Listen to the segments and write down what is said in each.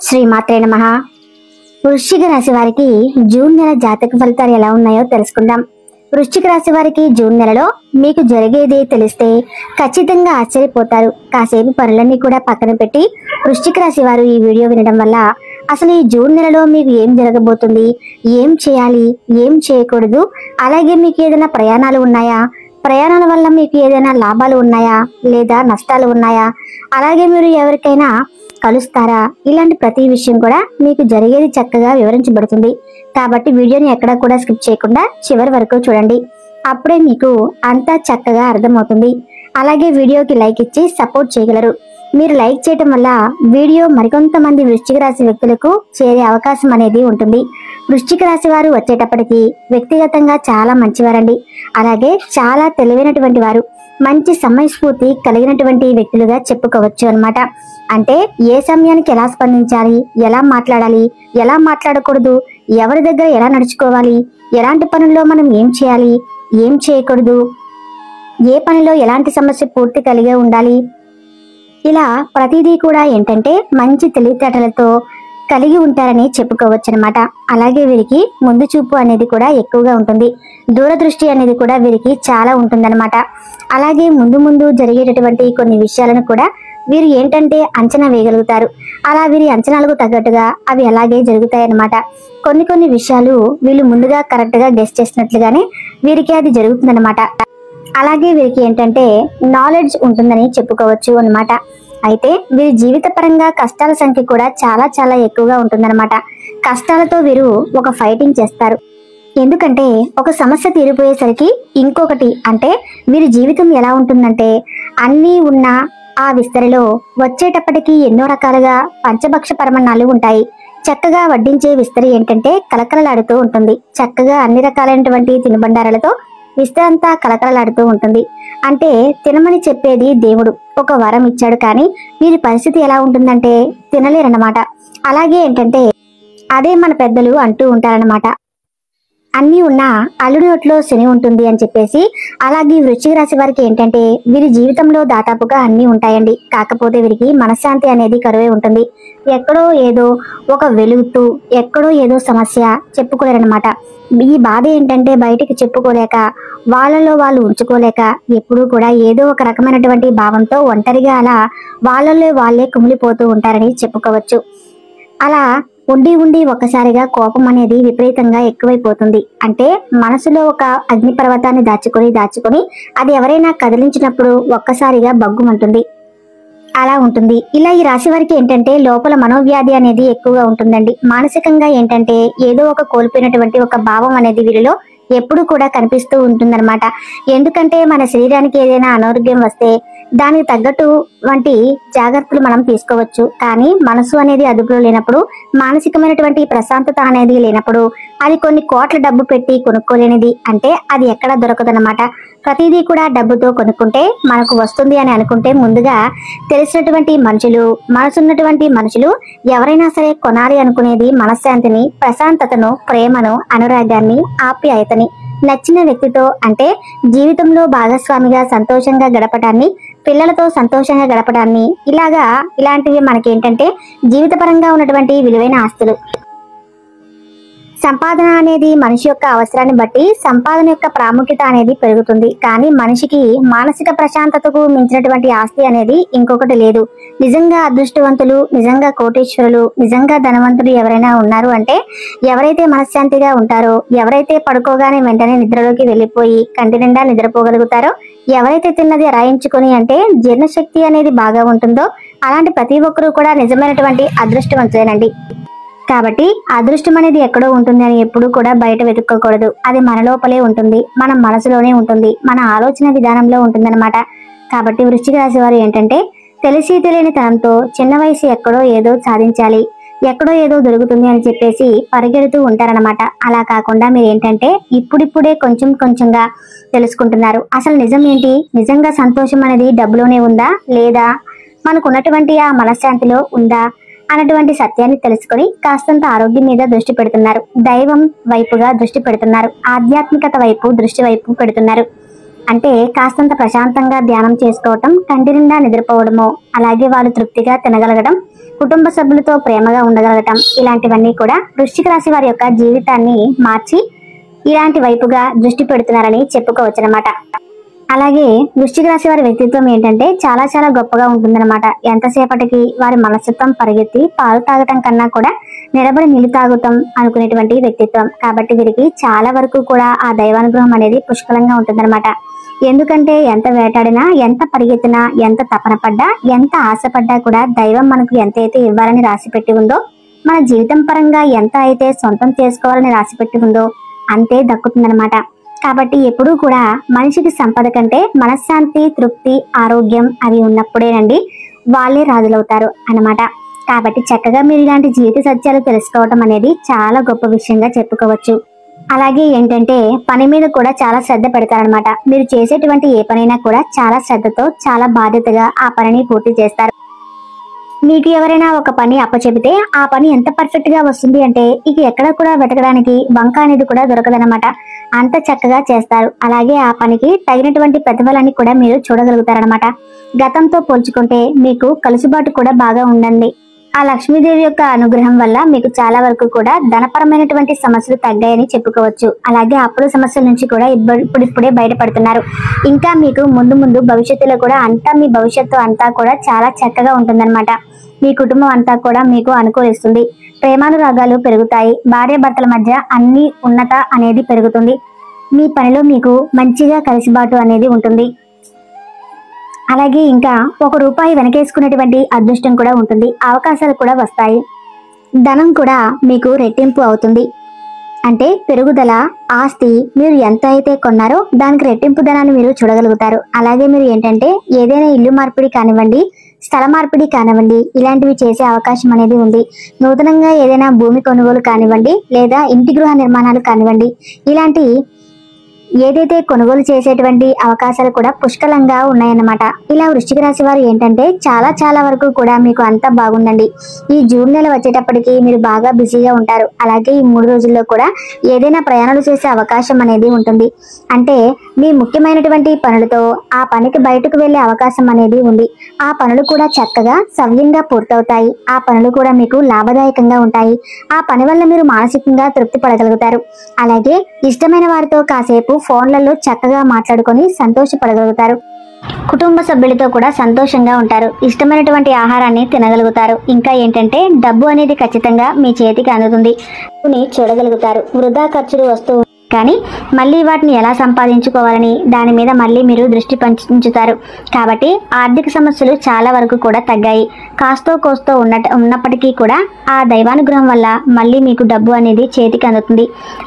శ్రీమాత్రే నమః. వృశ్చిక రాశి వారికి జూన్ నెల జాతక ఫలితాలు ఎలా ఉన్నాయో తెలుసుకుందాం. వృశ్చిక రాశి వారికి జూన్ నెలలో మీకు జరిగేది తెలిస్తే ఖచ్చితంగా ఆశ్చర్యపోతారు. కాసేపు పనులన్నీ కూడా పక్కన పెట్టి వృశ్చిక రాశి వారు ఈ వీడియో వినడం వల్ల అసలు ఈ జూన్ నెలలో మీకు ఏం జరగబోతుంది, ఏం చేయాలి, ఏం చేయకూడదు, అలాగే మీకు ఏదైనా ప్రయాణాలు ఉన్నాయా, ప్రయాణాల వల్ల మీకు ఏదైనా లాభాలు ఉన్నాయా లేదా నష్టాలు ఉన్నాయా, అలాగే మీరు ఎవరికైనా కలుస్తారా, ఇలాంటి ప్రతి విషయం కూడా మీకు జరిగేది చక్కగా వివరించబడుతుంది. కాబట్టి వీడియోని ఎక్కడా కూడా స్కిప్ చేయకుండా చివరి వరకు చూడండి. అప్పుడే మీకు అంతా చక్కగా అర్థమవుతుంది. అలాగే వీడియోకి లైక్ ఇచ్చి సపోర్ట్ చేయగలరు. మీరు లైక్ చేయటం వల్ల వీడియో మరికొంతమంది వృశ్చిక రాశి వ్యక్తులకు చేరే అవకాశం అనేది ఉంటుంది. వృశ్చిక రాశి వారు వచ్చేటప్పటికి వ్యక్తిగతంగా చాలా మంచివారండి. అలాగే చాలా తెలివైనటువంటి వారు, మంచి సమయస్ఫూర్తి కలిగినటువంటి వ్యక్తులుగా చెప్పుకోవచ్చు అన్నమాట. అంటే ఏ సమయానికి ఎలా స్పందించాలి, ఎలా మాట్లాడాలి, ఎలా మాట్లాడకూడదు, ఎవరి దగ్గర ఎలా నడుచుకోవాలి, ఎలాంటి పనుల్లో మనం ఏం చేయాలి, ఏం చేయకూడదు, ఏ పనిలో ఎలాంటి సమస్య పూర్తి కలిగే ఉండాలి, ఇలా ప్రతిదీ కూడా ఏంటంటే మంచి తెలివితేటలతో కలిగి ఉంటారని చెప్పుకోవచ్చు అనమాట. అలాగే వీరికి ముందు చూపు అనేది కూడా ఎక్కువగా ఉంటుంది. దూరదృష్టి అనేది కూడా వీరికి చాలా ఉంటుందన్నమాట. అలాగే ముందు ముందు జరిగేటటువంటి కొన్ని విషయాలను కూడా వీరు ఏంటంటే అంచనా వేయగలుగుతారు. అలా వీరి అంచనాలకు తగ్గట్టుగా అవి అలాగే జరుగుతాయన్నమాట. కొన్ని విషయాలు వీళ్ళు ముందుగా కరెక్ట్ గా గెస్ చేసినట్లుగానే వీరికి అది జరుగుతుందన్నమాట. అలాగే వీరికి ఏంటంటే నాలెడ్జ్ ఉంటుందని చెప్పుకోవచ్చు అన్నమాట. అయితే వీరి జీవిత పరంగా కష్టాల సంఖ్య కూడా చాలా చాలా ఎక్కువగా ఉంటుందన్నమాట. కష్టాలతో వీరు ఒక ఫైటింగ్ చేస్తారు. ఎందుకంటే ఒక సమస్య తీరిపోయేసరికి ఇంకొకటి, అంటే వీరి జీవితం ఎలా ఉంటుందంటే అన్నీ ఉన్న ఆ విస్తరిలో వచ్చేటప్పటికి ఎన్నో రకాలుగా పంచభక్ష పరమన్నాలు ఉంటాయి. చక్కగా వడ్డించే విస్తరి ఏంటంటే కలకలలాడుతూ ఉంటుంది. చక్కగా అన్ని రకాలైనటువంటి తినుబండారాలతో విస్తరంతా కలకలలాడుతూ ఉంటుంది. అంటే తినమని చెప్పేది దేవుడు ఒక వరం ఇచ్చాడు, కానీ వీరి పరిస్థితి ఎలా ఉంటుందంటే తినలేరన్నమాట. అలాగే ఏంటంటే అదే మన పెద్దలు అంటూ ఉంటారన్నమాట, అన్నీ ఉన్న అల్లుడి నోట్లో శని ఉంటుంది అని చెప్పేసి. అలాగే వృశ్చిక రాశి వారికి ఏంటంటే వీరి జీవితంలో దాదాపుగా అన్నీ ఉంటాయండి. కాకపోతే వీరికి మనశ్శాంతి అనేది కరువే ఉంటుంది. ఎక్కడో ఏదో ఒక వెలుగుతూ ఎక్కడో ఏదో సమస్య చెప్పుకోలేరనమాట. ఈ బాధ ఏంటంటే బయటికి చెప్పుకోలేక, వాళ్ళలో వాళ్ళు ఉంచుకోలేక ఎప్పుడూ కూడా ఏదో ఒక రకమైనటువంటి భావంతో ఒంటరిగా అలా వాళ్ళలో వాళ్ళే కుమిలిపోతూ ఉంటారని చెప్పుకోవచ్చు. అలా ఉండి ఒక్కసారిగా కోపం అనేది విపరీతంగా ఎక్కువైపోతుంది. అంటే మనసులో ఒక అగ్నిపర్వతాన్ని దాచుకొని అది ఎవరైనా కదిలించినప్పుడు ఒక్కసారిగా బగ్గుమంటుంది. అలా ఉంటుంది. ఇలా ఈ రాశి వారికి ఏంటంటే లోపల మనోవ్యాధి అనేది ఎక్కువగా ఉంటుందండి. మానసికంగా ఏంటంటే ఏదో ఒక కోల్పోయినటువంటి ఒక భావం అనేది వీరిలో ఎప్పుడు కూడా కనిపిస్తూ ఉంటుందన్నమాట. ఎందుకంటే మన శరీరానికి ఏదైనా అనారోగ్యం వస్తే దానికి తగ్గట్టు వంటి జాగ్రత్తలు మనం తీసుకోవచ్చు. కానీ మనసు అనేది అదుపులో లేనప్పుడు, మానసికమైనటువంటి ప్రశాంతత అనేది లేనప్పుడు అది కొన్ని కోట్ల డబ్బు పెట్టి కొనుక్కోలేనిది. అంటే అది ఎక్కడ దొరకదన్నమాట. ప్రతిదీ కూడా డబ్బుతో కొనుక్కుంటే మనకు వస్తుంది అని అనుకుంటే ముందుగా తెలిసినటువంటి మనుషులు, మనసున్నటువంటి మనుషులు ఎవరైనా సరే కొనాలి అనుకునేది మనశ్శాంతిని, ప్రశాంతతను, ప్రేమను, అనురాగాన్ని, ఆప్యాయతని, నచ్చిన వ్యక్తితో అంటే జీవితంలో భాగస్వామిగా సంతోషంగా గడపడాన్ని, పిల్లలతో సంతోషంగా గడపడాన్ని, ఇలాంటివి మనకేంటంటే జీవితపరంగా ఉన్నటువంటి విలువైన ఆస్తులు. సంపాదన అనేది మనిషి యొక్క అవసరాన్ని బట్టి సంపాదన యొక్క ప్రాముఖ్యత అనేది పెరుగుతుంది. కానీ మనిషికి మానసిక ప్రశాంతతకు మించినటువంటి ఆస్తి అనేది ఇంకొకటి లేదు. నిజంగా అదృష్టవంతులు, నిజంగా కోటీశ్వరులు, నిజంగా ధనవంతులు ఎవరైనా ఉన్నారు అంటే ఎవరైతే మనశ్శాంతిగా ఉంటారో, ఎవరైతే పడుకోగానే వెంటనే నిద్రలోకి వెళ్ళిపోయి కంటి నిండా నిద్రపోగలుగుతారో, ఎవరైతే తిన్నది రాయించుకొని అంటే జీర్ణశక్తి అనేది బాగా ఉంటుందో అలాంటి ప్రతి ఒక్కరూ కూడా నిజమైనటువంటి అదృష్టవంతులేనండి. కాబట్టి అదృష్టం అనేది ఎక్కడో ఉంటుంది అని ఎప్పుడూ కూడా బయట వెతుక్కోకూడదు. అది మన లోపలే ఉంటుంది, మన మనసులోనే ఉంటుంది, మన ఆలోచన విధానంలో ఉంటుందన్నమాట. కాబట్టి వృశ్చిక రాశి వారు ఏంటంటే తెలిసి తెలియని తనంతో చిన్న వయసు ఎక్కడో ఏదో సాధించాలి, ఎక్కడో ఏదో దొరుకుతుంది అని చెప్పేసి పరిగెడుతూ ఉంటారనమాట. అలా కాకుండా మీరు ఏంటంటే ఇప్పుడిప్పుడే కొంచెంగా తెలుసుకుంటున్నారు. అసలు నిజం ఏంటి, నిజంగా సంతోషం అనేది డబ్బులోనే ఉందా లేదా మనకున్నటువంటి ఆ మనశ్శాంతిలో ఉందా అన్నటువంటి సత్యాన్ని తెలుసుకొని కాస్తంత ఆరోగ్యం మీద దృష్టి పెడుతున్నారు. దైవం వైపుగా దృష్టి పెడుతున్నారు. ఆధ్యాత్మికత వైపు దృష్టి వైపు పెడుతున్నారు. అంటే కాస్తంత ప్రశాంతంగా ధ్యానం చేసుకోవటం, కంటి నిండా నిద్రపోవడము, అలాగే వాళ్ళు తృప్తిగా తినగలగడం, కుటుంబ సభ్యులతో ప్రేమగా ఉండగలగటం, ఇలాంటివన్నీ కూడా వృశ్చిక రాశి వారి యొక్క జీవితాన్ని మార్చి ఇలాంటి వైపుగా దృష్టి పెడుతున్నారని చెప్పుకోవచ్చు అనమాట. అలాగే వృశ్చిక రాశి వారి వ్యక్తిత్వం ఏంటంటే చాలా చాలా గొప్పగా ఉంటుందన్నమాట. ఎంతసేపటికి వారి మనస్తత్వం పరిగెత్తి పాలు తాగటం కన్నా కూడా నిలబడి నీళ్లు తాగుతాం అనుకునేటువంటి వ్యక్తిత్వం. కాబట్టి వీరికి చాలా వరకు కూడా ఆ దైవానుగ్రహం అనేది పుష్కలంగా ఉంటుందన్నమాట. ఎందుకంటే ఎంత వేటాడినా, ఎంత పరిగెత్తినా, ఎంత తపన పడ్డా, ఎంత ఆశపడ్డా కూడా దైవం మనకు ఎంత అయితే ఇవ్వాలని రాసి పెట్టి ఉందో, మన జీవితం పరంగా ఎంత అయితే సొంతం చేసుకోవాలని రాసి పెట్టి ఉందో అంతే దక్కుతుందన్నమాట. కాబట్టి ఎప్పుడూ కూడా మనిషికి సంపద కంటే మనశ్శాంతి, తృప్తి, ఆరోగ్యం అవి ఉన్నప్పుడేనండి వాళ్ళే రాజులవుతారు అన్నమాట. కాబట్టి చక్కగా మీరు ఇలాంటి జీవిత సత్యాలు తెలుసుకోవటం అనేది చాలా గొప్ప విషయంగా చెప్పుకోవచ్చు. అలాగే ఏంటంటే పని మీద కూడా చాలా శ్రద్ధ పెడతారనమాట. మీరు చేసేటువంటి ఏ పనైనా కూడా చాలా శ్రద్ధతో, చాలా బాధ్యతగా ఆ పనిని పూర్తి చేస్తారు. మీకు ఎవరైనా ఒక పని అప్పచెబితే ఆ పని ఎంత పర్ఫెక్ట్ గా వస్తుంది అంటే ఇక ఎక్కడ కూడా వెతకడానికి వంక అనేది కూడా దొరకదనమాట. అంత చక్కగా చేస్తారు. అలాగే ఆ పనికి తగినటువంటి ప్రతిఫలాన్ని కూడా మీరు చూడగలుగుతారనమాట. గతంతో పోల్చుకుంటే మీకు కలుసుబాటు కూడా బాగా ఉండండి. ఆ లక్ష్మీదేవి యొక్క అనుగ్రహం వల్ల మీకు చాలా వరకు కూడా ధనపరమైనటువంటి సమస్యలు తగ్గాయని చెప్పుకోవచ్చు. అలాగే అప్పుల సమస్యల నుంచి కూడా ఇప్పుడిప్పుడే బయటపడుతున్నారు. ఇంకా మీకు ముందు ముందు భవిష్యత్తులో కూడా మీ భవిష్యత్తు అంతా కూడా చాలా చక్కగా ఉంటుందన్నమాట. మీ కుటుంబం అంతా కూడా మీకు అనుకూలిస్తుంది. ప్రేమానురాగాలు పెరుగుతాయి. భార్యాభర్తల మధ్య అన్ని ఉన్నత అనేది పెరుగుతుంది. మీ పనిలో మీకు మంచిగా కలిసిబాటు అనేది ఉంటుంది. అలాగే ఇంకా ₹1 వెనకేసుకునేటువంటి అదృష్టం కూడా ఉంటుంది. అవకాశాలు కూడా వస్తాయి. ధనం కూడా మీకు రెట్టింపు అవుతుంది. అంటే పెరుగుదల, ఆస్తి మీరు ఎంత అయితే కొన్నారో దానికి రెట్టింపు ధనాన్ని మీరు చూడగలుగుతారు. అలాగే మీరు ఏంటంటే ఏదైనా ఇల్లు మార్పిడి కానివ్వండి, స్థల మార్పిడి కానివ్వండి, ఇలాంటివి చేసే అవకాశం అనేది ఉంది. నూతనంగా ఏదైనా భూమి కొనుగోలు కానివ్వండి, లేదా ఇంటి గృహ నిర్మాణాలు కానివ్వండి, ఇలాంటి ఏదైతే కొనుగోలు చేసేటువంటి అవకాశాలు కూడా పుష్కలంగా ఉన్నాయన్నమాట. ఇలా వృశ్చిక రాశి వారు ఏంటంటే చాలా చాలా వరకు కూడా మీకు అంతా బాగుందండి. ఈ జూన్ నెల వచ్చేటప్పటికి మీరు బాగా బిజీగా ఉంటారు. అలాగే ఈ 3 రోజుల్లో కూడా ఏదైనా ప్రయాణాలు చేసే అవకాశం అనేది ఉంటుంది. అంటే మీ ముఖ్యమైనటువంటి పనులతో ఆ పనికి బయటకు వెళ్లే అవకాశం అనేది ఉంది. ఆ పనులు కూడా చక్కగా సవ్యంగా పూర్తవుతాయి. ఆ పనులు కూడా మీకు లాభదాయకంగా ఉంటాయి. ఆ పని వల్ల మీరు మానసికంగా తృప్తి పడగలుగుతారు. అలాగే ఇష్టమైన వారితో కాసేపు ఫోన్లలో చక్కగా మాట్లాడుకొని సంతోషపడగలుగుతారు. కుటుంబ సభ్యులతో కూడా సంతోషంగా ఉంటారు. ఇష్టమైనటువంటి ఆహారాన్ని తినగలుగుతారు. ఇంకా ఏంటంటే డబ్బు అనేది ఖచ్చితంగా మీ చేతికి అందుతుంది. చూడగలుగుతారు. వృధా ఖర్చులు వస్తూ కానీ మళ్ళీ వాటిని ఎలా సంపాదించుకోవాలని దాని మీద మళ్ళీ మీరు దృష్టి ఉంచుతారు. కాబట్టి ఆర్థిక సమస్యలు చాలా వరకు కూడా తగ్గాయి. కాస్తో కోస్తో ఉన్నప్పటికీ కూడా ఆ దైవానుగ్రహం వల్ల మళ్ళీ మీకు డబ్బు అనేది చేతికి అందుతుంది.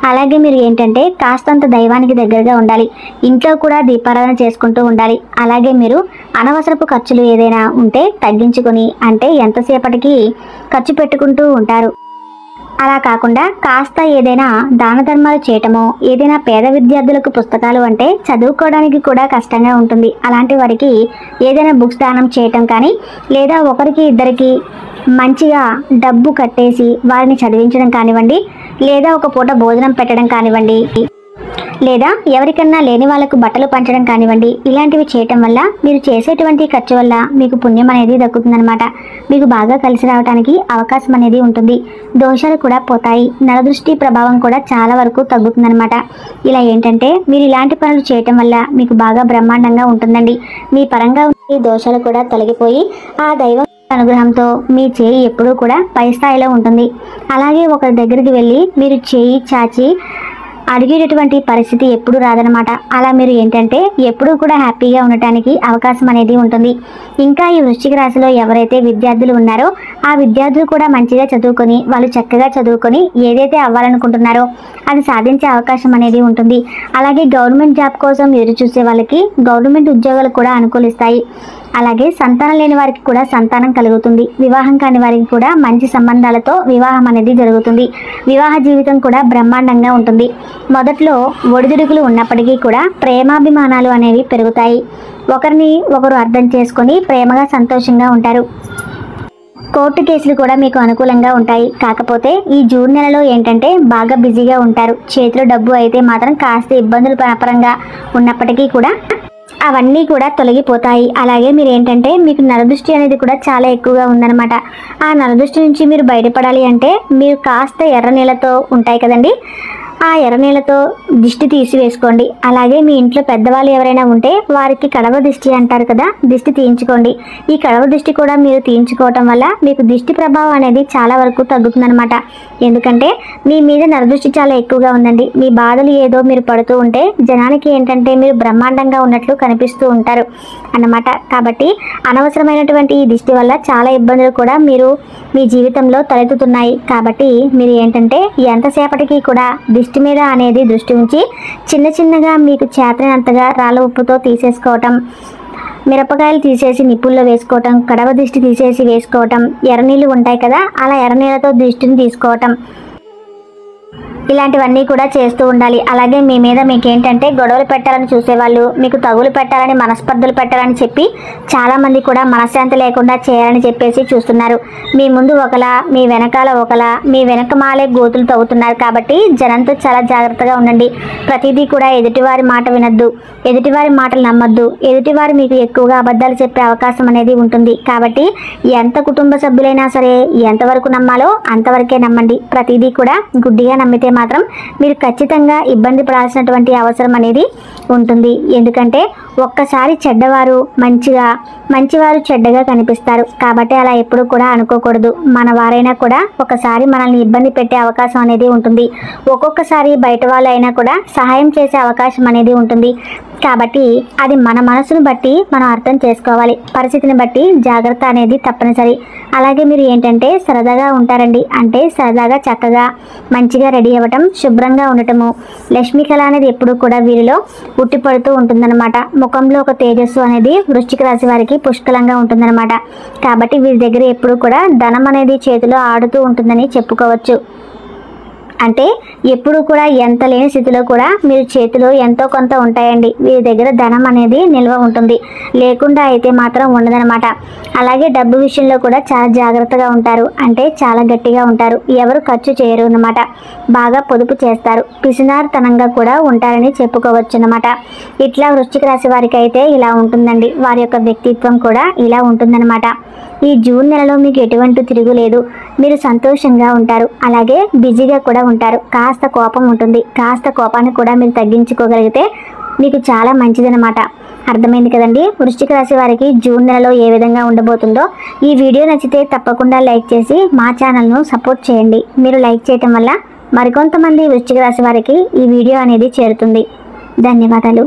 అలాగే మీరు ఏంటంటే కాస్తంత దైవానికి దగ్గరగా ఉండాలి. ఇంట్లో కూడా దీపారాధన చేసుకుంటూ ఉండాలి. అలాగే మీరు అనవసరపు ఖర్చులు ఏదైనా ఉంటే తగ్గించుకొని, అంటే ఎంతసేపటికి ఖర్చు పెట్టుకుంటూ ఉంటారు. అలా కాకుండా కాస్త ఏదైనా దాన ధర్మాలు చేయటమో, ఏదైనా పేద విద్యార్థులకు పుస్తకాలు అంటే చదువుకోవడానికి కూడా కష్టంగా ఉంటుంది. అలాంటి వారికి ఏదైనా బుక్స్ దానం చేయటం కానీ, లేదా ఒకరికి ఇద్దరికి మంచిగా డబ్బు కట్టేసి వారిని చదివించడం కానివ్వండి, లేదా ఒక పూట భోజనం పెట్టడం కానివ్వండి, లేదా ఎవరికన్నా లేని వాళ్ళకు బట్టలు పంచడం కానివ్వండి, ఇలాంటివి చేయటం వల్ల మీరు చేసేటువంటి ఖర్చు వల్ల మీకు పుణ్యం అనేది దక్కుతుందన్నమాట. మీకు బాగా కలిసి రావడానికి అవకాశం అనేది ఉంటుంది. దోషాలు కూడా పోతాయి. నరదృష్టి ప్రభావం కూడా చాలా వరకు తగ్గుతుందన్నమాట. ఇలా ఏంటంటే మీరు ఇలాంటి పనులు చేయటం వల్ల మీకు బాగా బ్రహ్మాండంగా ఉంటుందండి. మీ పరంగా ఈ దోషాలు కూడా తొలగిపోయి ఆ దైవం అనుగ్రహంతో మీ చేయి ఎప్పుడూ కూడా పై స్థాయిలో ఉంటుంది. అలాగే ఒకరి దగ్గరికి వెళ్ళి మీరు చేయి చాచి అడిగేటటువంటి పరిస్థితి ఎప్పుడు రాదనమాట. అలా మీరు ఏంటంటే ఎప్పుడూ కూడా హ్యాపీగా ఉండటానికి అవకాశం అనేది ఉంటుంది. ఇంకా ఈ వృశ్చిక రాశిలో ఎవరైతే విద్యార్థులు ఉన్నారో ఆ విద్యార్థులు కూడా మంచిగా చదువుకొని, వాళ్ళు చక్కగా చదువుకొని ఏదైతే అవ్వాలనుకుంటున్నారో అది సాధించే అవకాశం అనేది ఉంటుంది. అలాగే గవర్నమెంట్ జాబ్ కోసం ఎదురు చూసే వాళ్ళకి గవర్నమెంట్ ఉద్యోగాలు కూడా అనుకూలిస్తాయి. అలాగే సంతానం లేని వారికి కూడా సంతానం కలుగుతుంది. వివాహం కాని వారికి కూడా మంచి సంబంధాలతో వివాహం అనేది జరుగుతుంది. వివాహ జీవితం కూడా బ్రహ్మాండంగా ఉంటుంది. మొదట్లో ఒడిదుడుకులు ఉన్నప్పటికీ కూడా ప్రేమాభిమానాలు అనేవి పెరుగుతాయి. ఒకరిని ఒకరు అర్థం చేసుకొని ప్రేమగా సంతోషంగా ఉంటారు. కోర్టు కేసులు కూడా మీకు అనుకూలంగా ఉంటాయి. కాకపోతే ఈ జూన్ నెలలో ఏంటంటే బాగా బిజీగా ఉంటారు. చేతిలో డబ్బు అయితే మాత్రం కాస్త ఇబ్బందులు పరంగా ఉన్నప్పటికీ కూడా అవన్నీ కూడా తొలగిపోతాయి. అలాగే మీరు ఏంటంటే మీకు నరదృష్టి అనేది కూడా చాలా ఎక్కువగా ఉందన్నమాట. ఆ నరదృష్టి నుంచి మీరు బయటపడాలి అంటే మీరు కాస్త ఎర్ర నీళ్ళతో ఉంటాయి కదండి, ఆ ఎర్ర నీళ్ళతో దిష్టి తీసివేసుకోండి. అలాగే మీ ఇంట్లో పెద్దవాళ్ళు ఎవరైనా ఉంటే వారికి కడవ దిష్టి అంటారు కదా, దిష్టి తీయించుకోండి. ఈ కడవ దిష్టి కూడా మీరు తీయించుకోవటం వల్ల మీకు దిష్టి ప్రభావం అనేది చాలా వరకు తగ్గుతుందన్నమాట. ఎందుకంటే మీ మీద నరదృష్టి చాలా ఎక్కువగా ఉందండి. మీ బాధలు ఏదో మీరు పడుతూ ఉంటే జనానికి ఏంటంటే మీరు బ్రహ్మాండంగా ఉన్నట్లు కనిపిస్తూ ఉంటారు అన్నమాట. కాబట్టి అనవసరమైనటువంటి ఈ దిష్టి వల్ల చాలా ఇబ్బందులు కూడా మీరు మీ జీవితంలో తలెత్తుతున్నాయి. కాబట్టి మీరు ఏంటంటే ఎంతసేపటికి కూడా దిష్టి మీద అనేది దృష్టి ఉంచి చిన్న చిన్నగా మీకు చేతనంతగా రాళ్ళ ఉప్పుతో తీసేసుకోవటం, మిరపకాయలు తీసేసి నిప్పుల్లో వేసుకోవటం, కడవ దిష్టి తీసేసి వేసుకోవటం, ఎర్రనీళ్ళు ఉంటాయి కదా అలా ఎర్రనీళ్ళతో దిష్టిని తీసుకోవటం, ఇలాంటివన్నీ కూడా చేస్తూ ఉండాలి. అలాగే మీ మీద మీకు ఏంటంటే గొడవలు పెట్టాలని చూసేవాళ్ళు, మీకు తగులు పెట్టాలని, మనస్పర్ధలు పెట్టాలని చెప్పి చాలామంది కూడా మనశ్శాంతి లేకుండా చేయాలని చెప్పేసి చూస్తున్నారు. మీ ముందు ఒకలా, మీ వెనకాల ఒకలా, మీ వెనకమాలే గోతులు తవ్వుతున్నారు. కాబట్టి జనంతో చాలా జాగ్రత్తగా ఉండండి. ప్రతిదీ కూడా ఎదుటివారి మాట వినొద్దు, ఎదుటివారి మాటలు నమ్మొద్దు. ఎదుటివారు మీకు ఎక్కువగా అబద్ధాలు చెప్పే అవకాశం అనేది ఉంటుంది. కాబట్టి ఎంత కుటుంబ సభ్యులైనా సరే ఎంతవరకు నమ్మాలో అంతవరకే నమ్మండి. ప్రతిదీ కూడా గుడ్డిగా నమ్మితే మాత్రం మీరు ఖచ్చితంగా ఇబ్బంది పడాల్సినటువంటి అవసరం అనేది ఉంటుంది. ఎందుకంటే ఒక్కసారి చెడ్డవారు మంచివారు చెడ్డగా కనిపిస్తారు. కాబట్టి అలా ఎప్పుడు కూడా అనుకోకూడదు. మన వారైనా కూడా ఒకసారి మనల్ని ఇబ్బంది పెట్టే అవకాశం అనేది ఉంటుంది. ఒక్కొక్కసారి బయట వాళ్ళు అయినా కూడా సహాయం చేసే అవకాశం అనేది ఉంటుంది. కాబట్టి అది మన మనసును బట్టి మనం అర్థం చేసుకోవాలి. పరిస్థితిని బట్టి జాగ్రత్త అనేది తప్పనిసరి. అలాగే మీరు ఏంటంటే సరదాగా ఉంటారండి. అంటే సరదాగా చక్కగా మంచిగా రెడీ అవ్వటం, శుభ్రంగా ఉండటము, లక్ష్మీ కళ అనేది ఎప్పుడు కూడా వీరిలో ఉట్టిపడుతూ ఉంటుందన్నమాట. ముఖంలో ఒక తేజస్సు అనేది వృశ్చిక రాశి వారికి పుష్కలంగా ఉంటుందన్నమాట. కాబట్టి వీరి దగ్గర ఎప్పుడు కూడా ధనం అనేది చేతిలో ఆడుతూ ఉంటుందని చెప్పుకోవచ్చు. అంటే ఎప్పుడు కూడా ఎంత లేని స్థితిలో కూడా మీరు చేతిలో ఎంతో కొంత ఉంటాయండి. వీరి దగ్గర ధనం అనేది నిల్వ ఉంటుంది, లేకుండా అయితే మాత్రం ఉండదనమాట. అలాగే డబ్బు విషయంలో కూడా చాలా జాగ్రత్తగా ఉంటారు. అంటే చాలా గట్టిగా ఉంటారు. ఎవరు ఖర్చు చేయరు అన్నమాట. బాగా పొదుపు చేస్తారు. పిసినారితనంగా కూడా ఉంటారని చెప్పుకోవచ్చు అన్నమాట. ఇట్లా వృశ్చిక రాశి వారికి అయితే ఇలా ఉంటుందండి. వారి యొక్క వ్యక్తిత్వం కూడా ఇలా ఉంటుందన్నమాట. ఈ జూన్ నెలలో మీకు ఎటువంటి తిరుగులేదు. మీరు సంతోషంగా ఉంటారు. అలాగే బిజీగా కూడా ఉంటారు. కాస్త కోపం ఉంటుంది. కాస్త కోపాన్ని కూడా మీరు తగ్గించుకోగలిగితే మీకు చాలా మంచిదన్నమాట. అర్థమైంది కదండి. వృశ్చిక రాశి వారికి జూన్ నెలలో ఏ విధంగా ఉండబోతుందో. ఈ వీడియో నచ్చితే తప్పకుండా లైక్ చేసి మా ఛానల్ను సపోర్ట్ చేయండి. మీరు లైక్ చేయటం వల్ల మరికొంతమంది వృశ్చిక రాశి వారికి ఈ వీడియో అనేది చేరుతుంది. ధన్యవాదాలు.